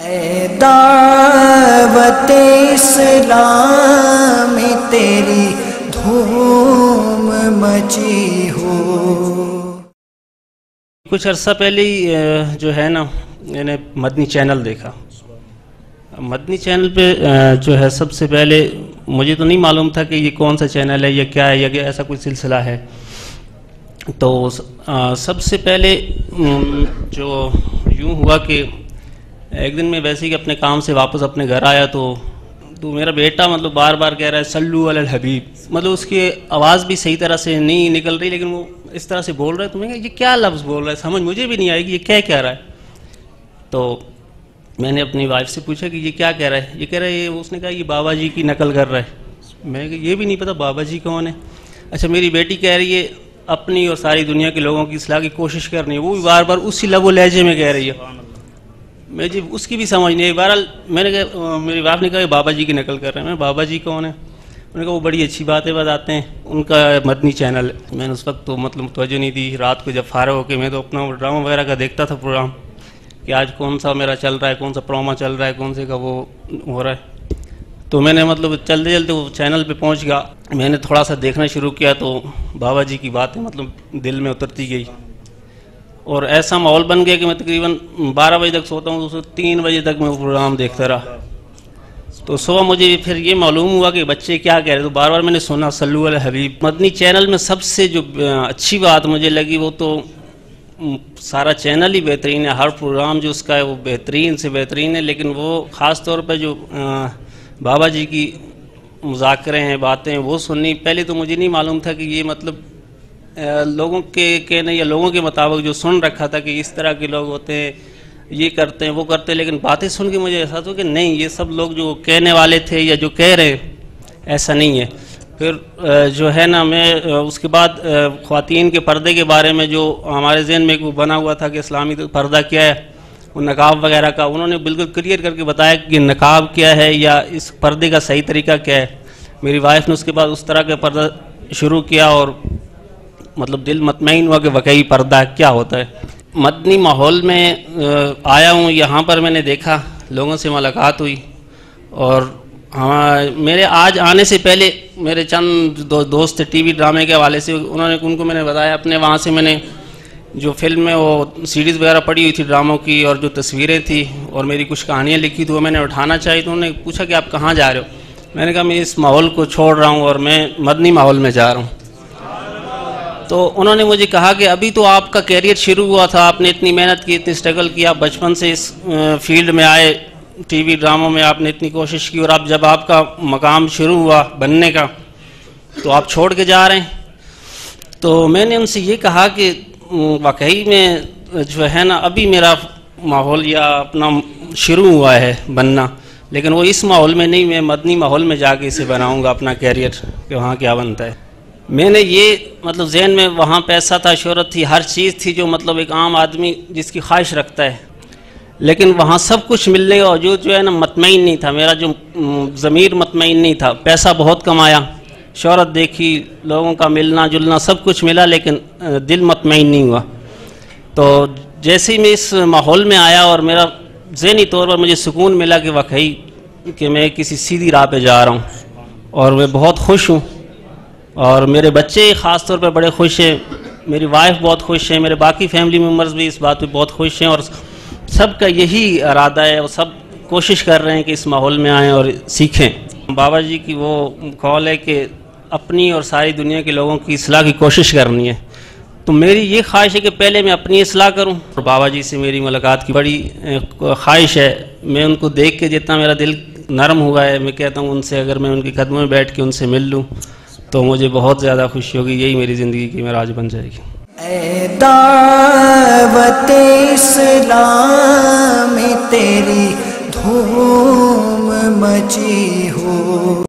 اے دعوت اسلام تیری دھوم مچی ہو. کچھ عرصہ پہلے ہی جو ہے نا میں نے مدنی چینل دیکھا. مدنی چینل پہ جو ہے سب سے پہلے مجھے تو نہیں معلوم تھا کہ یہ کون سا چینل ہے یا کیا ہے یا کہ ایسا کوئی سلسلہ ہے. تو سب سے پہلے جو یوں ہوا کہ ایک دن میں ویسے ہی اپنے کام سے واپس اپنے گھر آیا تو میرا بیٹا مطلب بار بار کہہ رہا ہے صلو علی الحبیب. مطلب اس کی آواز بھی صحیح طرح سے نہیں نکل رہی لیکن وہ اس طرح سے بول رہا ہے. تو میں کہا یہ کیا لفظ بول رہا ہے, سمجھ مجھے بھی نہیں آئے گی یہ کیا رہا ہے. تو میں نے اپنی وائف سے پوچھا کہ یہ کیا کہہ رہا ہے. یہ کہہ رہا ہے اس نے کہا یہ بابا جی کی نقل کر رہا ہے. میں نے کہا یہ بھی نہیں پتا بابا جی کون ہے. اچھا میری بیٹی کہہ رہی ہے اپنی اور ساری دنیا کے لوگوں کی اصلاح کی کوشش کرنی ہے, وہ بھی بار بار اسی لب و لہجے میں کہہ رہی ہے. میں جی اس کی بھی سمجھ نہیں. بہرحال میں نے کہا میری باپ نے کہا کہ بابا جی کی نقل کر رہے ہیں. میں بابا جی کون ہے؟ انہوں نے کہا وہ بڑی اچھی باتیں بتاتے ہیں, ان کا مدنی چینل ہے. میں نے اس وقت تو مطلب توجہ نہیں دی. رات کو جب فارغ ہو کے میں تو اپنا ڈرامہ وغیرہ کا دیکھتا تھا پروگرام کہ آج کون سا میرا چل رہا ہے, کون سا پرومو چل رہا ہے, کون سے کا وہ ہو رہا ہے. تو میں نے مطلب چلتے چلتے وہ چینل پہ پہنچ گیا. میں نے تھوڑا سا دیکھنا شروع کیا تو بابا جی کی باتیں مطلب دل میں اترتی گئی اور ایسا ماحول بن گیا کہ میں تقریباً 12 بجے تک سوتا ہوں تو 3 بجے تک میں وہ پروگرام دیکھتا رہا. تو صبح مجھے پھر یہ معلوم ہوا کہ بچے کیا کہہ رہے. تو بار بار میں نے سنا صلو علی الحبیب. مدنی چینل میں سب سے جو اچھی بات مجھے لگی وہ تو سارا چینل ہی بہترین ہے, ہر پروگرام جو اس کا ہے وہ بہترین سے بہترین ہے, لیکن وہ خاص طور پہ جو بابا جی کی مذاکرے ہیں, باتیں وہ سننی. پہلے تو مجھے نہیں معلوم تھا کہ یہ مطلب لوگوں کے کہنے یا لوگوں کے مطابق جو سن رکھا تھا کہ اس طرح کے لوگ ہوتے ہیں, یہ کرتے ہیں وہ کرتے ہیں, لیکن باتیں سن کے مجھے احساس ہوا کہ نہیں یہ سب لوگ جو کہنے والے تھے یا جو کہہ رہے ہیں ایسا نہیں ہے. پھر جو ہے نا میں اس کے بعد خواتین کے پردے کے بارے میں جو ہمارے ذہن میں وہ بنا ہوا تھا کہ اسلامی پردہ کیا ہے, وہ نقاب وغیرہ کا, انہوں نے بالکل کلیئر کر کے بتایا کہ نقاب کیا ہے یا اس پردے کا صحیح طریقہ کیا ہے. میری وائف نے اس کے بعد اس طرح کا پردہ شروع کیا اور مطلب دل مطمئن ہوا کہ واقعی پردہ کیا ہوتا ہے. مدنی ماحول میں آیا ہوں, یہاں پر میں نے دیکھا لوگوں سے ملاقات ہوئی اور میرے آج آنے سے پہلے میرے چند دوست ٹی وی ڈرامے کے حوالے سے ان کو میں نے بتایا اپنے وہاں سے میں نے جو فلم میں وہ سیریز وغیرہ پڑھی ہوئی تھی ڈراموں کی اور جو تصویریں تھیں اور میری کچھ کہانیاں لکھی تھی وہ میں نے اٹھانا چاہی. تو انہوں نے پوچھا کہ آپ کہاں جا رہے ہو. میں نے کہا میں اس ماحول کو چھوڑ رہا ہوں اور میں مدنی ماحول میں جا رہا ہوں. تو انہوں نے مجھے کہا کہ ابھی تو آپ کا کیریئر شروع ہوا تھا, آپ نے اتنی محنت کی, اتنی اسٹرگل کی, آپ بچپن سے اس فیلڈ میں آئے, ٹی وی ڈراموں میں آپ نے اتنی کوشش کی اور اب جب آپ کا مقام شروع ہوا بننے کا تو آپ چھوڑ کے جا رہے ہیں. تو میں نے ان سے یہ کہا کہ واقعی میں جو ہے نا ابھی میرا ماحول یا اپنا شروع ہوا ہے بننا, لیکن وہ اس ماحول میں نہیں, میں مدنی ماحول میں جا کے اسے بناؤں گا اپنا کیریئر کہ وہاں کیا بنتا ہے. میں نے یہ مطلب ذہن میں وہاں پیسہ تھا, شہرت تھی, ہر چیز تھی جو مطلب ایک عام آدمی جس کی خواہش رکھتا ہے, لیکن وہاں سب کچھ ملنے کا وجود جو ہے نا مطمئن نہیں تھا. میرا جو ضمیر مطمئن نہیں تھا. پیسہ بہت کمایا, شہرت دیکھی, لوگوں کا ملنا جلنا سب کچھ ملا, لیکن دل مطمئن نہیں ہوا. تو جیسے ہی میں اس ماحول میں آیا اور میرا ذہنی طور پر مجھے سکون ملا کہ واقعی کہ میں کسی سیدھی راہ پہ جا رہا ہوں اور میں بہت خوش ہوں اور میرے بچے خاص طور پر بڑے خوش ہیں, میری وائف بہت خوش ہیں, میرے باقی فیملی ممبرز بھی اس بات پہ بہت خوش ہیں اور سب کا یہی ارادہ ہے اور سب کوشش کر رہے ہیں کہ اس ماحول میں آئیں اور سیکھیں. بابا جی کی وہ قول ہے کہ اپنی اور ساری دنیا کے لوگوں کی اصلاح کی کوشش کرنی ہے. تو میری یہ خواہش ہے کہ پہلے میں اپنی اصلاح کروں اور بابا جی سے میری ملاقات کی بڑی خواہش ہے. میں ان کو دیکھ کے جتنا میرا دل نرم ہوا ہے, میں کہتا ہوں ان سے اگر میں ان کے قدموں میں بیٹھ کے ان سے مل لوں تو مجھے بہت زیادہ خوشی ہوگی. یہی میری زندگی کی معراج بن جائے گی. اے دعوت اسلام تیری دھوم مچی ہو.